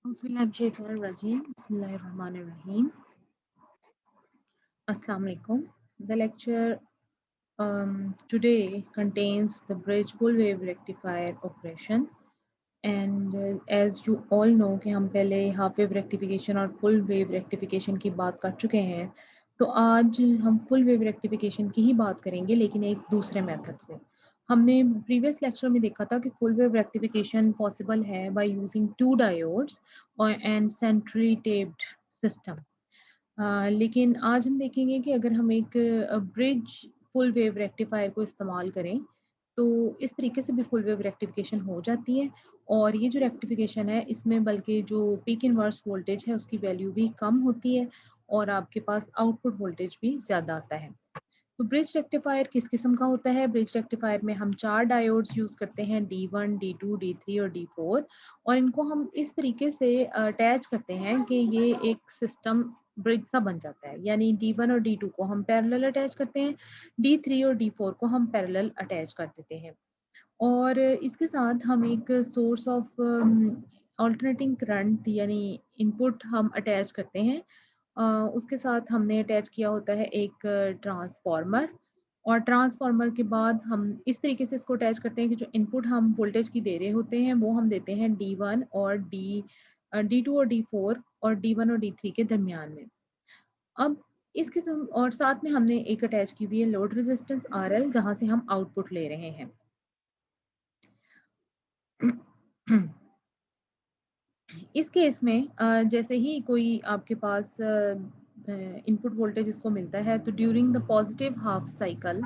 Bismillahirrahmanirrahim. Assalamu alaikum. The lecture today contains the bridge full wave rectifier operation. And as you all know कि हम पहले half wave rectification और full wave rectification की बात कर चुके हैं, तो आज हम फुल वेव रेक्टिफिकेशन की ही बात करेंगे, लेकिन एक दूसरे मेथड से। हमने प्रीवियस लेक्चर में देखा था कि फुल वेव रेक्टिफिकेशन पॉसिबल है बाय यूजिंग टू डायोड्स और एंड सेंट्रली टेप्ड सिस्टम। लेकिन आज हम देखेंगे कि अगर हम एक ब्रिज फुल वेव रेक्टिफायर को इस्तेमाल करें, तो इस तरीके से भी फुल वेव रेक्टिफिकेशन हो जाती है। और ये जो रेक्टिफिकेशन है, इसमें बल्कि जो पीक इनवर्स वोल्टेज है उसकी वैल्यू भी कम होती है और आपके पास आउटपुट वोल्टेज भी ज़्यादा आता है। तो ब्रिज रेक्टिफायर किस किस्म का होता है? ब्रिज रेक्टिफायर में हम 4 डायोड्स यूज़ करते हैं, D1, D2, D3 और D4, और इनको हम इस तरीके से अटैच करते हैं कि ये एक सिस्टम ब्रिज सा बन जाता है। यानी D1 और D2 को हम पैरेलल अटैच करते हैं, D3 और D4 को हम पैरेलल अटैच कर देते हैं। और इसके साथ हम एक सोर्स ऑफ अल्टरनेटिंग करंट यानी इनपुट हम अटैच करते हैं। अ, उसके साथ हमने अटैच किया होता है एक ट्रांसफार्मर, और ट्रांसफार्मर के बाद हम इस तरीके से इसको अटैच करते हैं कि जो इनपुट हम वोल्टेज की दे रहे होते हैं वो हम देते हैं D1 और D2 और D4 और D1 और D3 के दरमियान में। अब इस किस्म और साथ में हमने एक अटैच की हुई है लोड रेजिस्टेंस RL, जहाँ से हम आउटपुट ले रहे हैं। इस केस में जैसे ही कोई आपके पास इनपुट वोल्टेज इसको मिलता है, तो during the positive half cycle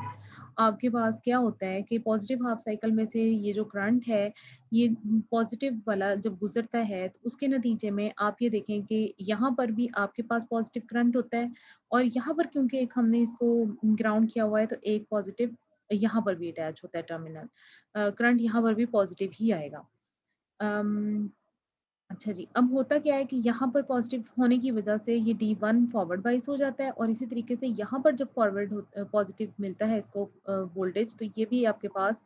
आपके पास क्या होता है कि पॉजिटिव हाफ साइकिल में से ये जो करंट है, ये पॉजिटिव वाला जब गुजरता है तो उसके नतीजे में आप ये देखें कि यहाँ पर भी आपके पास पॉजिटिव करंट होता है, और यहाँ पर क्योंकि एक हमने इसको ग्राउंड किया हुआ है, तो एक पॉजिटिव यहाँ पर भी अटैच होता है टर्मिनल। करंट यहाँ पर भी पॉजिटिव ही आएगा। अम, अच्छा जी, अब होता क्या है कि यहाँ पर पॉजिटिव होने की वजह से ये D1 फॉरवर्ड बाइस हो जाता है, और इसी तरीके से यहाँ पर जब पॉजिटिव मिलता है इसको वोल्टेज, तो ये भी आपके पास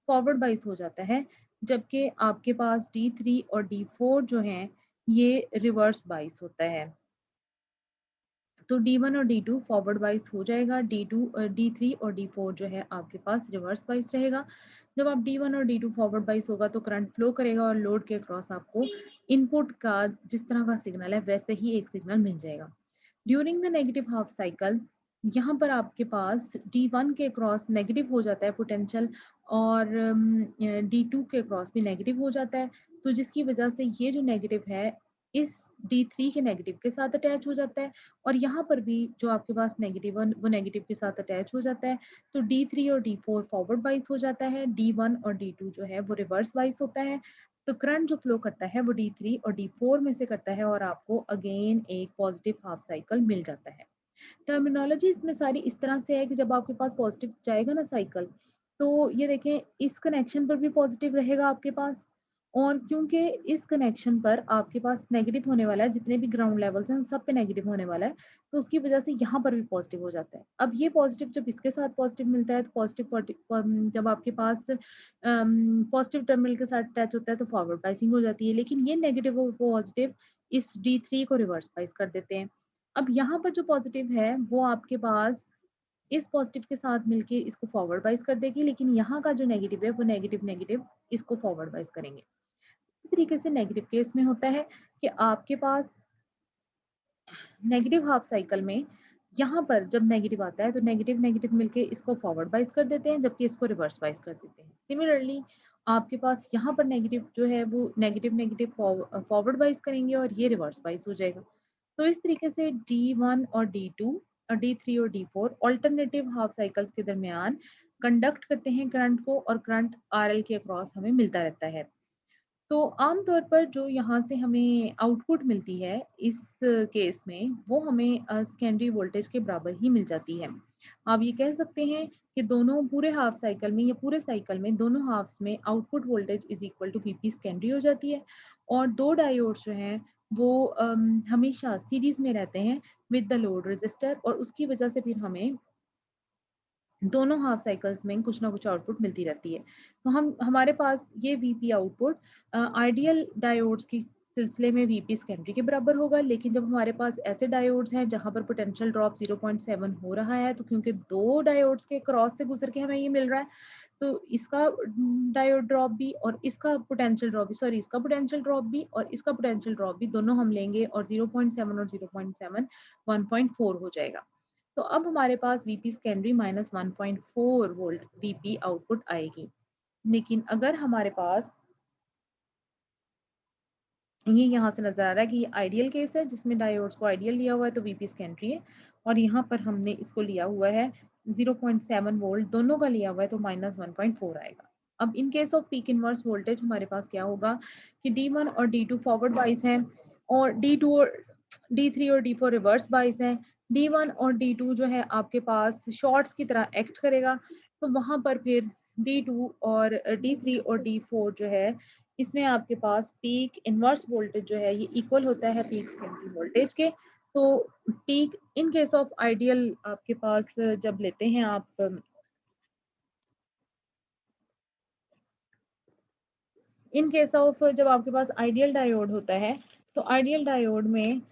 फॉरवर्ड बाइस हो जाता है। जबकि आपके पास D3 और D4 जो हैं, ये रिवर्स बाइस होता है। तो D1 और D2 फॉरवर्ड वाइज हो जाएगा, D3 और D4 जो है आपके पास रिवर्स वाइज रहेगा। जब आप D1 और D2 फॉरवर्ड वाइज होगा तो करंट फ्लो करेगा और लोड के अक्रॉस आपको इनपुट का जिस तरह का सिग्नल है वैसे ही एक सिग्नल मिल जाएगा। During the negative half cycle यहाँ पर आपके पास D1 के अक्रॉस नेगेटिव हो जाता है पोटेंशियल, और D2 के अक्रॉस भी नेगेटिव हो जाता है। तो जिसकी वजह से ये जो नेगेटिव है इस D3 के नेगेटिव के साथ अटैच हो जाता है, और यहाँ पर भी जो आपके पास नेगेटिव है वो नेगेटिव के साथ अटैच हो जाता है। तो D3 और D4 फॉरवर्ड बाइस हो जाता है, D1 और D2 जो है वो रिवर्स बाइस होता है। तो करंट जो फ्लो करता है वो D3 और D4 में से करता है, और आपको अगेन एक पॉजिटिव हाफ साइकिल मिल जाता है। टर्मिनोलॉजी इसमें सारी इस तरह से है कि जब आपके पास पॉजिटिव जाएगा ना साइकिल, तो ये देखें इस कनेक्शन पर भी पॉजिटिव रहेगा आपके पास, और क्योंकि इस कनेक्शन पर आपके पास नेगेटिव होने वाला है, जितने भी ग्राउंड लेवल्स हैं उन सब पे नेगेटिव होने वाला है, तो उसकी वजह से यहाँ पर भी पॉजिटिव हो जाता है। अब ये पॉजिटिव जब इसके साथ पॉजिटिव मिलता है, तो जब आपके पास पॉजिटिव टर्मिनल के साथ अटैच होता है तो फॉरवर्ड बाइसिंग हो जाती है, लेकिन ये नेगेटिव और पॉजिटिव इस D3 को रिवर्स बाइस कर देते हैं। अब यहाँ पर जो पॉजिटिव है वो आपके पास इस पॉजिटिव के साथ मिलके इसको फॉरवर्ड बाइस कर देगी, लेकिन यहाँ का जो नेगेटिव है वो नेगेटिव नेगेटिव इसको फॉरवर्ड बाइस करेंगे। इस तरीके से नेगेटिव केस में होता है कि आपके पास नेगेटिव हाफ साइकिल में यहाँ पर जब नेगेटिव आता है तो नेगेटिव नेगेटिव मिलके इसको फॉरवर्ड बाइस कर देते हैं, जबकि इसको रिवर्स बाइस कर देते हैं। सिमिलरली आपके पास यहाँ पर नेगेटिव जो है वो नेगेटिव नेगेटिव फॉरवर्ड बाइस करेंगे और ये रिवर्स बाइस हो जाएगा। तो इस तरीके से D1 और D2 और D3 और D4 ऑल्टरनेटिव हाफ साइकिल्स के दरमियान कंडक्ट करते हैं करंट को, और करंट RL के अक्रॉस हमें मिलता रहता है। तो आम तौर पर जो यहाँ से हमें आउटपुट मिलती है इस केस में, वो हमें सेकेंडरी वोल्टेज के बराबर ही मिल जाती है। आप ये कह सकते हैं कि दोनों पूरे हाफ साइकिल में या पूरे साइकिल में दोनों हाफ्स में output voltage is equal to Vp secondary हो जाती है, और दो डायोड्स जो हैं वो हमेशा सीरीज में रहते हैं विद द लोड रजिस्टर, और उसकी वजह से फिर हमें दोनों हाफ साइकिल्स में कुछ ना कुछ आउटपुट मिलती रहती है। तो हम हमारे पास ये Vp आउटपुट आइडियल डायोड्स की सिलसिले में वीपी सेकेंडरी के बराबर होगा। लेकिन जब हमारे पास ऐसे डायोड्स हैं जहाँ पर पोटेंशियल ड्रॉप 0.7 हो रहा है, तो क्योंकि 2 डायोड्स के क्रॉस से गुज़र के हमें ये मिल रहा है, तो इसका डायोड ड्रॉप भी और इसका पोटेंशियल ड्रॉप भी, सॉरी, इसका पोटेंशियल ड्रॉप भी और इसका पोटेंशियल ड्रॉप भी दोनों हम लेंगे और 0.7 और 0.7 1.4 हो जाएगा। तो अब हमारे पास VP secondary minus 1.4 volt VP output आएगी। लेकिन अगर हमारे पास ये यहाँ से नज़र आ रहा है कि ये आइडियल केस है जिसमें डायोड्स को आइडियल लिया हुआ है, तो वीपी सेकेंडरी है, और यहाँ पर हमने इसको लिया हुआ है 0.7 वोल्ट, दोनों का लिया हुआ है, तो माइनस 1.4 आएगा। अब in case off peak inverse voltage हमारे पास क्या होगा कि D1 और D2 फॉरवर्ड बाइस हैं और D2 और D3 और D4 रिवर्स बाइस हैं। D1 और D2 जो है आपके पास शॉर्ट्स की तरह एक्ट करेगा, तो वहाँ पर फिर D2 और D3 और D4 जो है इसमें आपके पास पीक इनवर्स वोल्टेज जो है ये इक्वल होता है पीक सेकेंडरी वोल्टेज के। तो peak in case of ideal आपके पास जब लेते हैं आप, इन केस ऑफ जब आपके पास आइडियल डायोड होता है, तो आइडियल डायोड में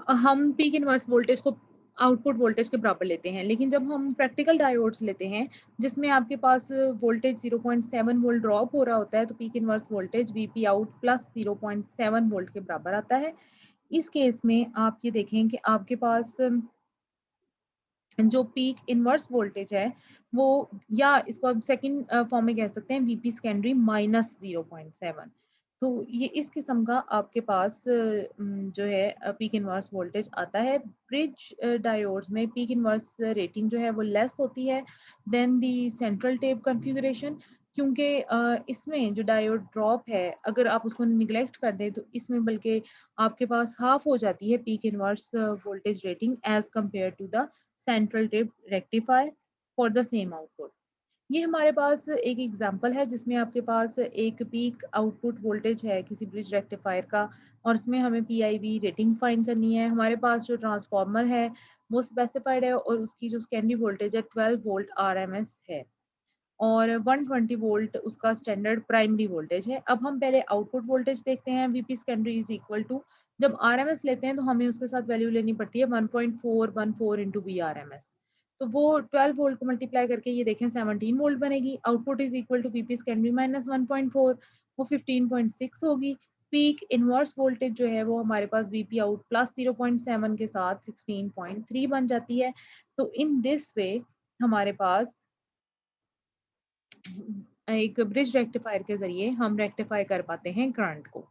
हम पीक इनवर्स वोल्टेज को आउटपुट वोल्टेज के बराबर लेते हैं। लेकिन जब हम प्रैक्टिकल डायोड्स लेते हैं जिसमें आपके पास वोल्टेज 0.7 वोल्ट ड्रॉप हो रहा होता है, तो peak inverse voltage VP out plus 0.7 volt के बराबर आता है। इस केस में आप ये देखें कि आपके पास जो पीक इनवर्स वोल्टेज है वो, या इसको आप सेकंड फॉर्म में कह सकते हैं वीपी सेकेंडरी माइनस 0.7। तो ये इस किस्म का आपके पास जो है पीक इनवर्स वोल्टेज आता है। ब्रिज डायोड्स में पीक इनवर्स रेटिंग जो है वो लेस होती है than the central tap configuration, क्योंकि इसमें जो डायोड ड्रॉप है अगर आप उसको निगलेक्ट कर दें तो इसमें बल्कि आपके पास हाफ हो जाती है peak inverse voltage rating as compare to the central tap rectifier for the same output. ये हमारे पास एक एग्जांपल है जिसमें आपके पास एक पीक आउटपुट वोल्टेज है किसी ब्रिज रेक्टिफायर का, और इसमें हमें पीआईवी रेटिंग फाइंड करनी है। हमारे पास जो ट्रांसफार्मर है वो स्पेसिफाइड है और उसकी जो सेकेंडरी वोल्टेज है 12 वोल्ट आरएमएस है और 120 वोल्ट उसका स्टैंडर्ड प्राइमरी वोल्टेज है। अब हम पहले आउटपुट वोल्टेज देखते हैं। VP secondary is equal to, जब आरएमएस लेते हैं तो हमें उसके साथ वैल्यू लेनी पड़ती है 1.414 इंटू वी आरएमएस। तो वो 12 वोल्ट को मल्टीप्लाई करके ये देखें 17 वोल्ट बनेगी। Output is equal to VP secondary minus 1.4, वो 15.6 होगी। पीक इनवर्स वोल्टेज जो है वो हमारे पास वीपी आउट प्लस 0.7 के साथ 16.3 बन जाती है। तो इन दिस वे हमारे पास एक ब्रिज रेक्टिफायर के ज़रिए हम रेक्टिफाई कर पाते हैं करंट को।